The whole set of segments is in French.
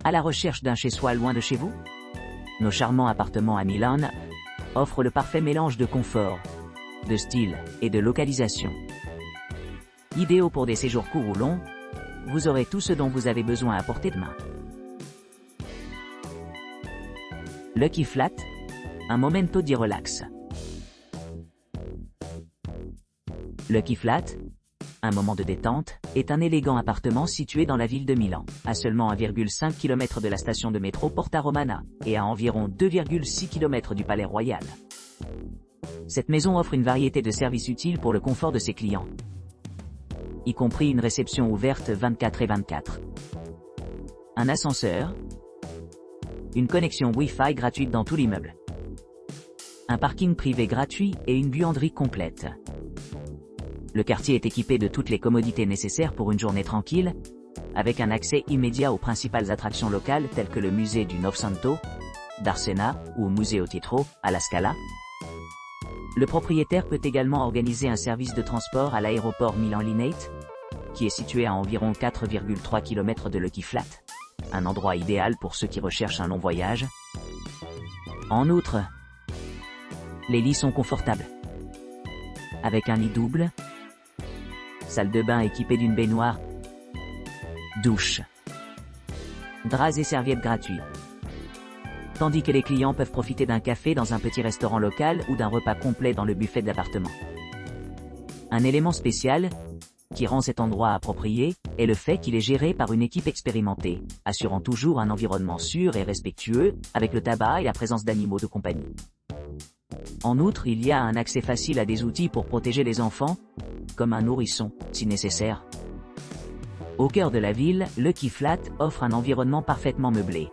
À la recherche d'un chez-soi loin de chez vous? Nos charmants appartements à Milan offrent le parfait mélange de confort, de style et de localisation. Idéaux pour des séjours courts ou longs, vous aurez tout ce dont vous avez besoin à portée de main. Lucky Flat, un momento di relax. Lucky Flat, un moment de détente, est un élégant appartement situé dans la ville de Milan, à seulement 1,5 km de la station de métro Porta Romana, et à environ 2,6 km du Palais Royal. Cette maison offre une variété de services utiles pour le confort de ses clients, y compris une réception ouverte 24/24. Un ascenseur, une connexion Wi-Fi gratuite dans tout l'immeuble, un parking privé gratuit et une buanderie complète. Le quartier est équipé de toutes les commodités nécessaires pour une journée tranquille, avec un accès immédiat aux principales attractions locales telles que le musée du Novecento, d'Arsena ou Museo Tetro, à La Scala. Le propriétaire peut également organiser un service de transport à l'aéroport Milan-Linate, qui est situé à environ 4,3 km de Lucky Flat, un endroit idéal pour ceux qui recherchent un long voyage. En outre, les lits sont confortables, avec un lit double, salle de bain équipée d'une baignoire, douche, draps et serviettes gratuits. Tandis que les clients peuvent profiter d'un café dans un petit restaurant local ou d'un repas complet dans le buffet de l'appartement. Un élément spécial, qui rend cet endroit approprié, est le fait qu'il est géré par une équipe expérimentée, assurant toujours un environnement sûr et respectueux, avec le tabac et la présence d'animaux de compagnie. En outre, il y a un accès facile à des outils pour protéger les enfants, comme un nourrisson, si nécessaire. Au cœur de la ville, Lucky Flat offre un environnement parfaitement meublé,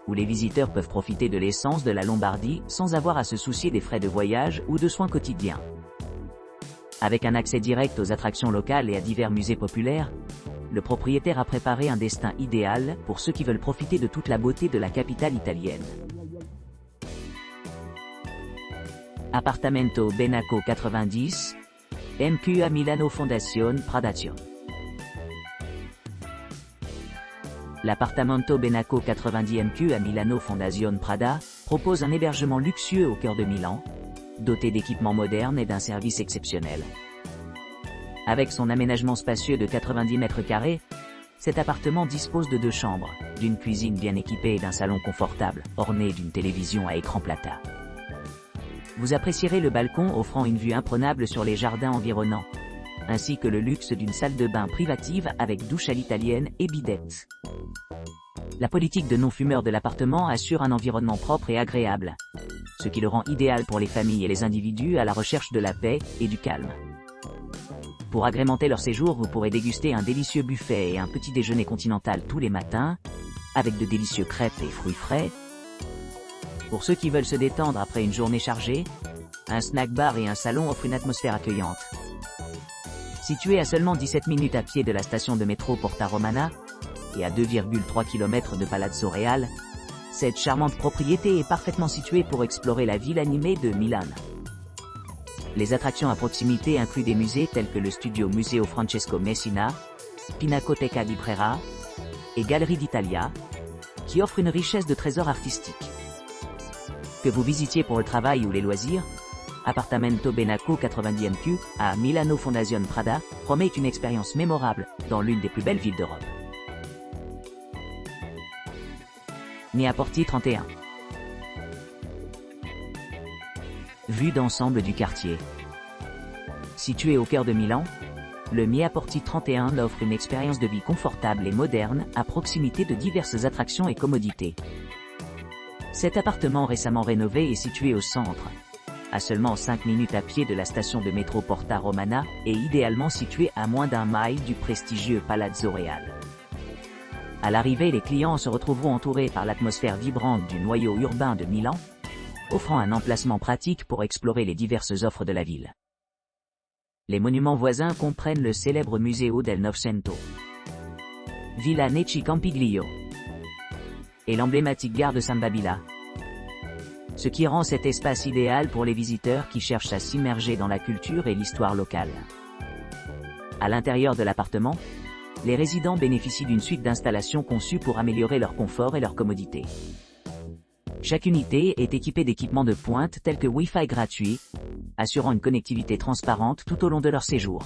où les visiteurs peuvent profiter de l'essence de la Lombardie sans avoir à se soucier des frais de voyage ou de soins quotidiens. Avec un accès direct aux attractions locales et à divers musées populaires, le propriétaire a préparé un destin idéal pour ceux qui veulent profiter de toute la beauté de la capitale italienne. Appartamento Benaco 90, MQ a Milano Fondazione Pradazione. L'appartamento Benaco 90 MQ à Milano Fondazione Prada propose un hébergement luxueux au cœur de Milan, doté d'équipements modernes et d'un service exceptionnel. Avec son aménagement spacieux de 90 mètres carrés, cet appartement dispose de 2 chambres, d'une cuisine bien équipée et d'un salon confortable, orné d'une télévision à écran plata. Vous apprécierez le balcon offrant une vue imprenable sur les jardins environnants, ainsi que le luxe d'une salle de bain privative avec douche à l'italienne et bidette. La politique de non-fumeur de l'appartement assure un environnement propre et agréable, ce qui le rend idéal pour les familles et les individus à la recherche de la paix et du calme. Pour agrémenter leur séjour, vous pourrez déguster un délicieux buffet et un petit déjeuner continental tous les matins, avec de délicieux crêpes et fruits frais. Pour ceux qui veulent se détendre après une journée chargée, un snack bar et un salon offrent une atmosphère accueillante. Situé à seulement 17 minutes à pied de la station de métro Porta Romana, et à 2,3 km de Palazzo Reale, cette charmante propriété est parfaitement située pour explorer la ville animée de Milan. Les attractions à proximité incluent des musées tels que le studio Museo Francesco Messina, Pinacoteca di Brera et Galerie d'Italia, qui offrent une richesse de trésors artistiques. Que vous visitiez pour le travail ou les loisirs, Appartamento Benaco 90 MQ à Milano Fondazione Prada promet une expérience mémorable dans l'une des plus belles villes d'Europe. Neaporti 31. Vue d'ensemble du quartier. Situé au cœur de Milan, le Neaporti 31 offre une expérience de vie confortable et moderne à proximité de diverses attractions et commodités. Cet appartement récemment rénové est situé au centre, à seulement 5 minutes à pied de la station de métro Porta Romana et idéalement situé à moins d'1 mile du prestigieux Palazzo Reale. À l'arrivée, les clients se retrouveront entourés par l'atmosphère vibrante du noyau urbain de Milan, offrant un emplacement pratique pour explorer les diverses offres de la ville. Les monuments voisins comprennent le célèbre Museo del Novecento, Villa Necci Campiglio et l'emblématique gare de San Babila, ce qui rend cet espace idéal pour les visiteurs qui cherchent à s'immerger dans la culture et l'histoire locale. À l'intérieur de l'appartement, les résidents bénéficient d'une suite d'installations conçues pour améliorer leur confort et leur commodité. Chaque unité est équipée d'équipements de pointe tels que Wi-Fi gratuit, assurant une connectivité transparente tout au long de leur séjour.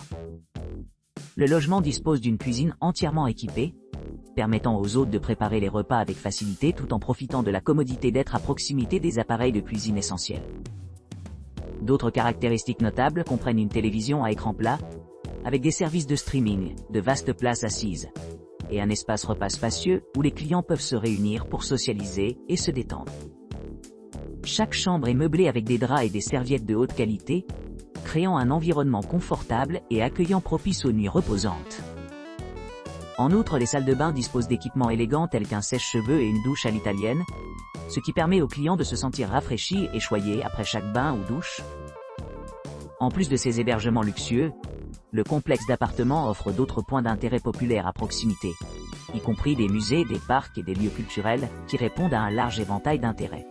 Le logement dispose d'une cuisine entièrement équipée, permettant aux hôtes de préparer les repas avec facilité tout en profitant de la commodité d'être à proximité des appareils de cuisine essentiels. D'autres caractéristiques notables comprennent une télévision à écran plat, avec des services de streaming, de vastes places assises, et un espace repas spacieux où les clients peuvent se réunir pour socialiser et se détendre. Chaque chambre est meublée avec des draps et des serviettes de haute qualité, créant un environnement confortable et accueillant propice aux nuits reposantes. En outre, les salles de bain disposent d'équipements élégants tels qu'un sèche-cheveux et une douche à l'italienne, ce qui permet aux clients de se sentir rafraîchis et choyés après chaque bain ou douche. En plus de ces hébergements luxueux, le complexe d'appartements offre d'autres points d'intérêt populaires à proximité, y compris des musées, des parcs et des lieux culturels qui répondent à un large éventail d'intérêts.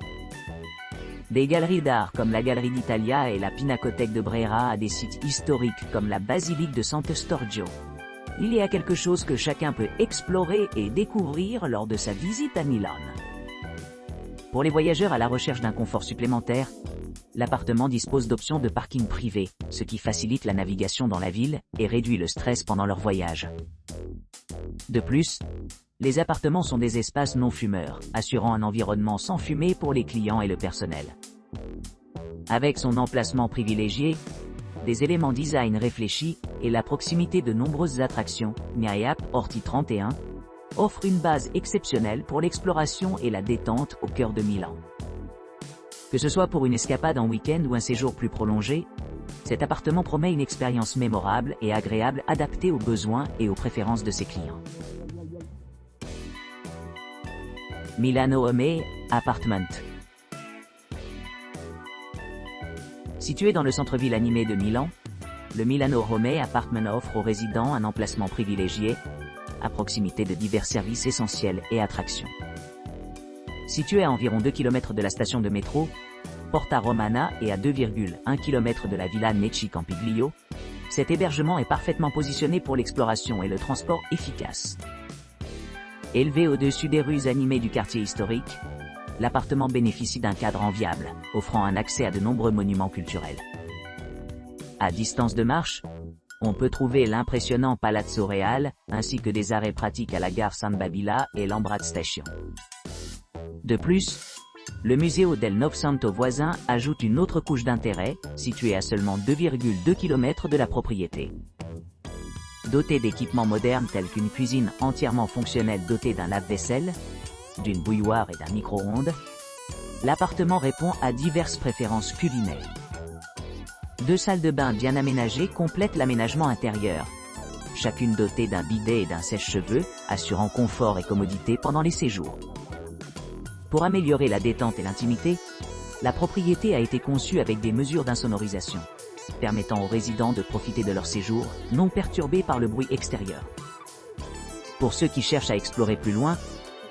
Des galeries d'art comme la Galerie d'Italia et la Pinacothèque de Brera à des sites historiques comme la basilique de Sant'Eustorgio. Il y a quelque chose que chacun peut explorer et découvrir lors de sa visite à Milan. Pour les voyageurs à la recherche d'un confort supplémentaire, l'appartement dispose d'options de parking privé, ce qui facilite la navigation dans la ville et réduit le stress pendant leur voyage. De plus, les appartements sont des espaces non fumeurs, assurant un environnement sans fumée pour les clients et le personnel. Avec son emplacement privilégié, des éléments design réfléchis et la proximité de nombreuses attractions, Niayap, Orti 31, offre une base exceptionnelle pour l'exploration et la détente au cœur de Milan. Que ce soit pour une escapade en week-end ou un séjour plus prolongé, cet appartement promet une expérience mémorable et agréable adaptée aux besoins et aux préférences de ses clients. Milano Home Apartment. Situé dans le centre-ville animé de Milan, le Milano Home Apartment offre aux résidents un emplacement privilégié, à proximité de divers services essentiels et attractions. Situé à environ 2 km de la station de métro, Porta Romana et à 2,1 km de la Villa Necci Campiglio, cet hébergement est parfaitement positionné pour l'exploration et le transport efficace. Élevé au-dessus des rues animées du quartier historique, l'appartement bénéficie d'un cadre enviable, offrant un accès à de nombreux monuments culturels. À distance de marche, on peut trouver l'impressionnant Palazzo Reale, ainsi que des arrêts pratiques à la gare San Babila et l'Ambrat Station. De plus, le Museo del Novecento voisin ajoute une autre couche d'intérêt, situé à seulement 2,2 km de la propriété. Doté d'équipements modernes tels qu'une cuisine entièrement fonctionnelle dotée d'un lave-vaisselle, d'une bouilloire et d'un micro-ondes, l'appartement répond à diverses préférences culinaires. 2 salles de bain bien aménagées complètent l'aménagement intérieur, chacune dotée d'un bidet et d'un sèche-cheveux, assurant confort et commodité pendant les séjours. Pour améliorer la détente et l'intimité, la propriété a été conçue avec des mesures d'insonorisation, permettant aux résidents de profiter de leur séjour, non perturbés par le bruit extérieur. Pour ceux qui cherchent à explorer plus loin,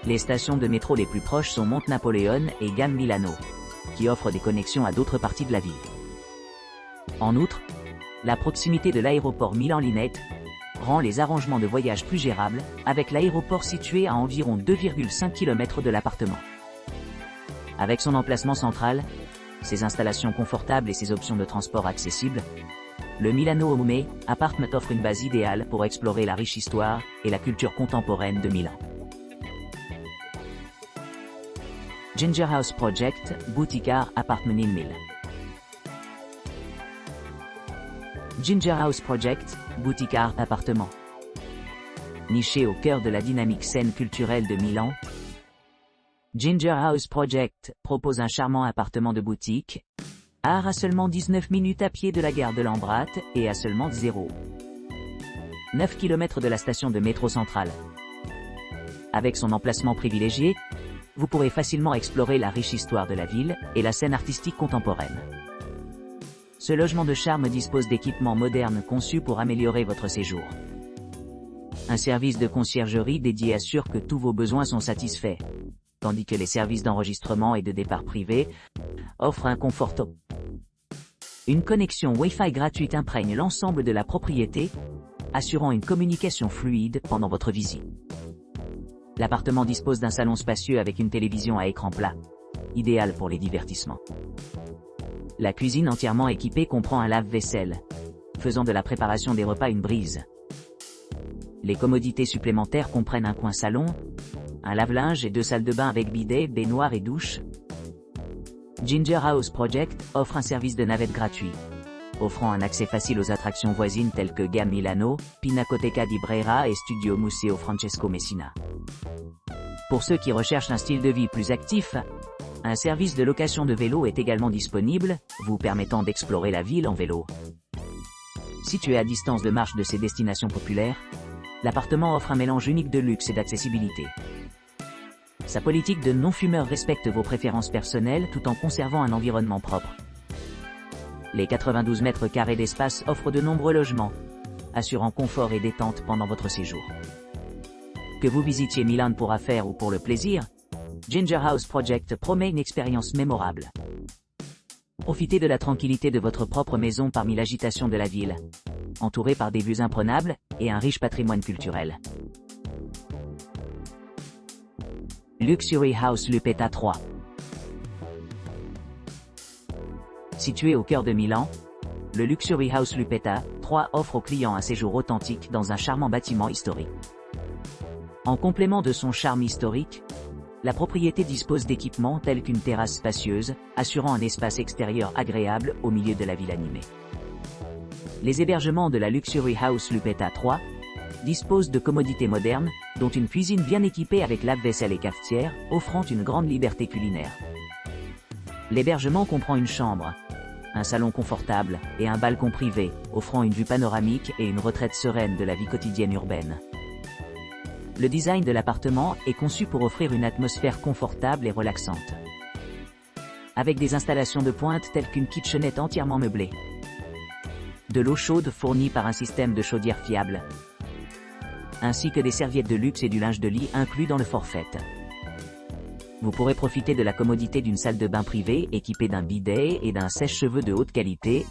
les stations de métro les plus proches sont Monte-Napoléon et Gare Milano, qui offrent des connexions à d'autres parties de la ville. En outre, la proximité de l'aéroport Milan-Linate rend les arrangements de voyage plus gérables, avec l'aéroport situé à environ 2,5 km de l'appartement. Avec son emplacement central, ses installations confortables et ses options de transport accessibles, le Milano Home Apartment offre une base idéale pour explorer la riche histoire et la culture contemporaine de Milan. Ginger House Project, Bouticard Apartment in Milan. Ginger House Project, Bouticard Appartement. Niché au cœur de la dynamique scène culturelle de Milan, Ginger House Project propose un charmant appartement de boutique, à seulement 19 minutes à pied de la gare de l'Ambrat et à seulement 0,9 km de la station de métro centrale. Avec son emplacement privilégié, vous pourrez facilement explorer la riche histoire de la ville et la scène artistique contemporaine. Ce logement de charme dispose d'équipements modernes conçus pour améliorer votre séjour. Un service de conciergerie dédié assure que tous vos besoins sont satisfaits, tandis que les services d'enregistrement et de départ privé offrent un confort top. Une connexion Wi-Fi gratuite imprègne l'ensemble de la propriété, assurant une communication fluide pendant votre visite. L'appartement dispose d'un salon spacieux avec une télévision à écran plat, idéal pour les divertissements. La cuisine entièrement équipée comprend un lave-vaisselle, faisant de la préparation des repas une brise. Les commodités supplémentaires comprennent un coin salon, un lave-linge et 2 salles de bain avec bidet, baignoire et douche. Ginger House Project offre un service de navette gratuit, offrant un accès facile aux attractions voisines telles que Gam Milano, Pinacoteca di Brera et Studio Museo Francesco Messina. Pour ceux qui recherchent un style de vie plus actif, un service de location de vélo est également disponible, vous permettant d'explorer la ville en vélo. Situé à distance de marche de ces destinations populaires, l'appartement offre un mélange unique de luxe et d'accessibilité. Sa politique de non-fumeur respecte vos préférences personnelles tout en conservant un environnement propre. Les 92 mètres carrés d'espace offrent de nombreux logements, assurant confort et détente pendant votre séjour. Que vous visitiez Milan pour affaires ou pour le plaisir, Ginger House Project promet une expérience mémorable. Profitez de la tranquillité de votre propre maison parmi l'agitation de la ville, entourée par des vues imprenables et un riche patrimoine culturel. Luxury House Lupetta 3. Situé au cœur de Milan, le Luxury House Lupetta 3 offre aux clients un séjour authentique dans un charmant bâtiment historique. En complément de son charme historique, la propriété dispose d'équipements tels qu'une terrasse spacieuse, assurant un espace extérieur agréable au milieu de la ville animée. Les hébergements de la Luxury House Lupetta 3 disposent de commodités modernes, dont une cuisine bien équipée avec lave-vaisselle et cafetière, offrant une grande liberté culinaire. L'hébergement comprend une chambre, un salon confortable et un balcon privé, offrant une vue panoramique et une retraite sereine de la vie quotidienne urbaine. Le design de l'appartement est conçu pour offrir une atmosphère confortable et relaxante. Avec des installations de pointe telles qu'une kitchenette entièrement meublée, de l'eau chaude fournie par un système de chaudière fiable, ainsi que des serviettes de luxe et du linge de lit inclus dans le forfait. Vous pourrez profiter de la commodité d'une salle de bain privée équipée d'un bidet et d'un sèche-cheveux de haute qualité,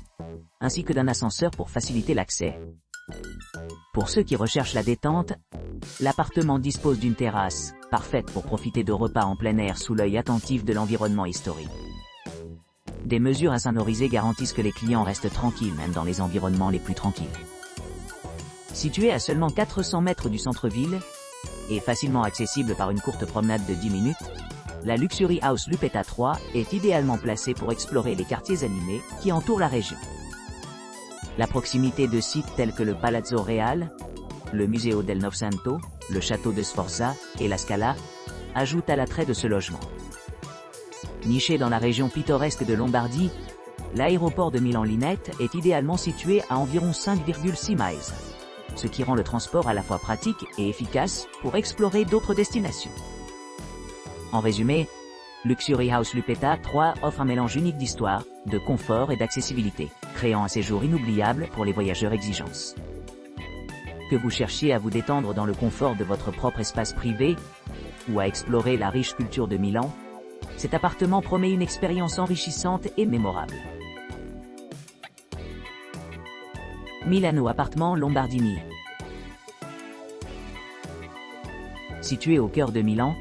ainsi que d'un ascenseur pour faciliter l'accès. Pour ceux qui recherchent la détente, l'appartement dispose d'une terrasse, parfaite pour profiter de repas en plein air sous l'œil attentif de l'environnement historique. Des mesures insonorisées garantissent que les clients restent tranquilles même dans les environnements les plus tranquilles. Situé à seulement 400 mètres du centre-ville, et facilement accessible par une courte promenade de 10 minutes, la Luxury House Lupetta 3 est idéalement placée pour explorer les quartiers animés qui entourent la région. La proximité de sites tels que le Palazzo Reale, le Museo del Novecento, le château de Sforza et la Scala ajoute à l'attrait de ce logement. Niché dans la région pittoresque de Lombardie, l'aéroport de Milan-Linette est idéalement situé à environ 5,6 miles, ce qui rend le transport à la fois pratique et efficace pour explorer d'autres destinations. En résumé, Luxury House Lupetta 3 offre un mélange unique d'histoire, de confort et d'accessibilité, créant un séjour inoubliable pour les voyageurs exigeants. Que vous cherchiez à vous détendre dans le confort de votre propre espace privé, ou à explorer la riche culture de Milan, cet appartement promet une expérience enrichissante et mémorable. Milano Appartement Lombardini. Situé au cœur de Milan,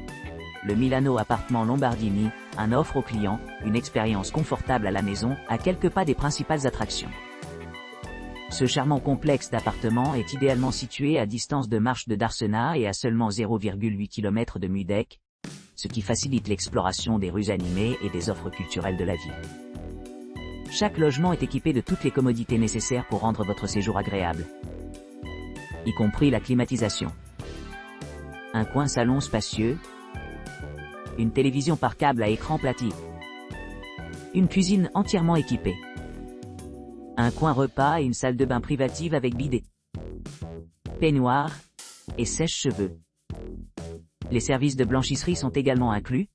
le Milano Appartement Lombardini offre aux clients une expérience confortable à la maison, à quelques pas des principales attractions. Ce charmant complexe d'appartements est idéalement situé à distance de marche de Darsena et à seulement 0,8 km de Mudec, ce qui facilite l'exploration des rues animées et des offres culturelles de la ville. Chaque logement est équipé de toutes les commodités nécessaires pour rendre votre séjour agréable, y compris la climatisation. Un coin salon spacieux, une télévision par câble à écran plati, une cuisine entièrement équipée, un coin repas et une salle de bain privative avec bidet, peignoir et sèche-cheveux. Les services de blanchisserie sont également inclus,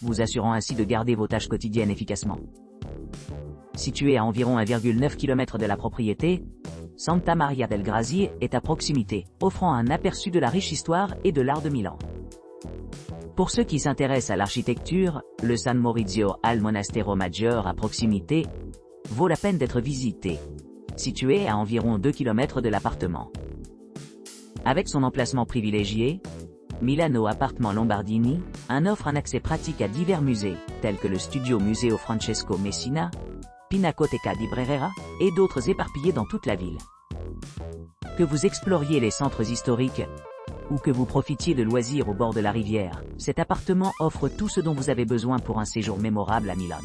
vous assurant ainsi de garder vos tâches quotidiennes efficacement. Situé à environ 1,9 km de la propriété, Santa Maria del Grazie est à proximité, offrant un aperçu de la riche histoire et de l'art de Milan. Pour ceux qui s'intéressent à l'architecture, le San Maurizio al Monastero Maggiore à proximité vaut la peine d'être visité, situé à environ 2 km de l'appartement. Avec son emplacement privilégié, Milano Appartement Lombardini offre un accès pratique à divers musées, tels que le Studio Museo Francesco Messina, Pinacoteca di Brera, et d'autres éparpillés dans toute la ville. Que vous exploriez les centres historiques, ou que vous profitiez de loisirs au bord de la rivière, cet appartement offre tout ce dont vous avez besoin pour un séjour mémorable à Milan.